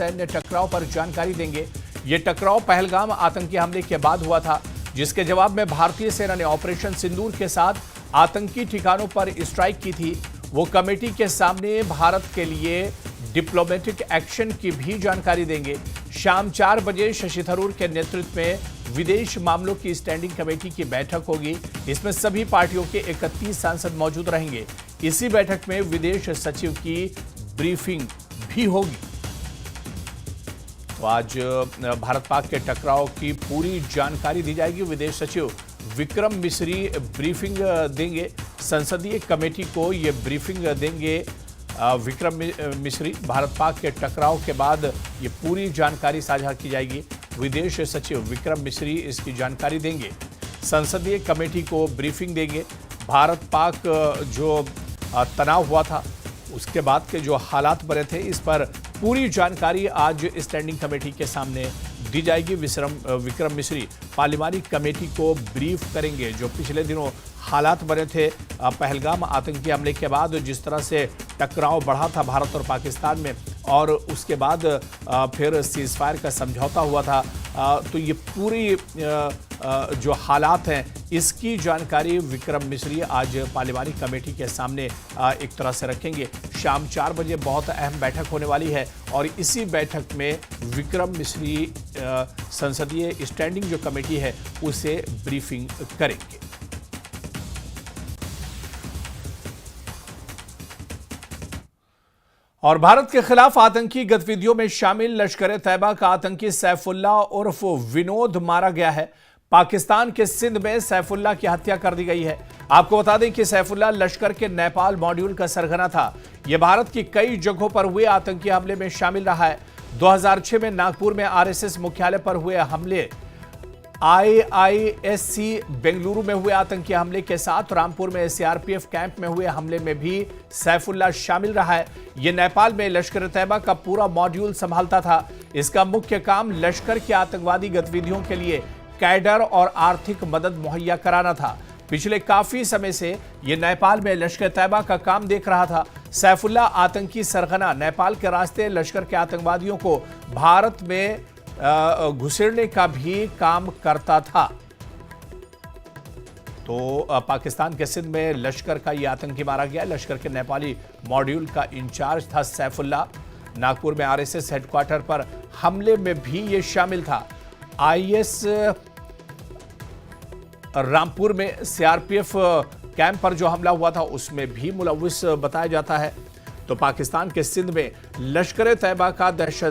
सैन्य टकराव पर जानकारी देंगे। ये टकराव पहलगाम आतंकी हमले के बाद हुआ था, जिसके जवाब में भारतीय सेना ने ऑपरेशन सिंदूर के साथ आतंकी ठिकानों पर स्ट्राइक की थी। वो कमेटी के सामने भारत के लिए डिप्लोमेटिक एक्शन की भी जानकारी देंगे। शाम 4 बजे शशि थरूर के नेतृत्व में विदेश मामलों की स्टैंडिंग कमेटी की बैठक होगी। इसमें सभी पार्टियों के 31 सांसद मौजूद रहेंगे। इसी बैठक में विदेश सचिव की ब्रीफिंग भी होगी। तो आज भारत पाक के टकराव की पूरी जानकारी दी जाएगी। विदेश सचिव विक्रम मिस्री ब्रीफिंग देंगे। संसदीय कमेटी को ये ब्रीफिंग देंगे विक्रम मिस्री। भारत पाक के टकराव के बाद ये पूरी जानकारी साझा की जाएगी। विदेश सचिव विक्रम मिस्री इसकी जानकारी देंगे। संसदीय कमेटी को ब्रीफिंग देंगे। भारत पाक जो तनाव हुआ था उसके बाद के जो हालात बने थे, इस पर पूरी जानकारी आज स्टैंडिंग कमेटी के सामने दी जाएगी। विक्रम मिस्री पार्लियामानी कमेटी को ब्रीफ करेंगे। जो पिछले दिनों हालात बने थे पहलगाम आतंकी हमले के बाद, जिस तरह से टकराव बढ़ा था भारत और पाकिस्तान में, और उसके बाद फिर सीज फायर का समझौता हुआ था, तो ये पूरी जो हालात हैं इसकी जानकारी विक्रम मिस्री आज पार्लियामानी कमेटी के सामने एक तरह से रखेंगे। शाम 4 बजे बहुत अहम बैठक होने वाली है और इसी बैठक में विक्रम मिस्री संसदीय स्टैंडिंग जो कमेटी है उसे ब्रीफिंग करेंगे। और भारत के खिलाफ आतंकी गतिविधियों में शामिल लश्कर तैयबा का आतंकी सैफुल्लाह उर्फ विनोद मारा गया है। पाकिस्तान के सिंध में सैफुल्लाह की हत्या कर दी गई है। आपको बता दें कि सैफुल्लाह लश्कर के नेपाल मॉड्यूल का सरगना था। यह भारत की कई जगहों पर हुए आतंकी हमले में शामिल रहा है। 2006 में नागपुर में आरएसएस मुख्यालय पर हुए हमले, IISc बेंगलुरु में हुए आतंकी हमले के साथ रामपुर में सीआरपीएफ कैंप में हुए हमले में भी सैफुल्लाह शामिल रहा है। यह नेपाल में लश्कर तैयबा का पूरा मॉड्यूल संभालता था। इसका मुख्य काम लश्कर की आतंकवादी गतिविधियों के लिए कैडर और आर्थिक मदद मुहैया कराना था। पिछले काफी समय से यह नेपाल में लश्कर तैयबा का काम देख रहा था। सैफुल्लाह आतंकी सरगना नेपाल के रास्ते लश्कर के आतंकवादियों को भारत में घुसेड़ने का भी काम करता था। तो पाकिस्तान के सिंध में लश्कर का यह आतंकी मारा गया। लश्कर के नेपाली मॉड्यूल का इंचार्ज था सैफुल्लाह। नागपुर में आरएसएस हेडक्वार्टर पर हमले में भी यह शामिल था। आईएस रामपुर में सीआरपीएफ कैंप पर जो हमला हुआ था उसमें भी मुलव्विस बताया जाता है। तो पाकिस्तान के सिंध में लश्कर तैयबा का दहशत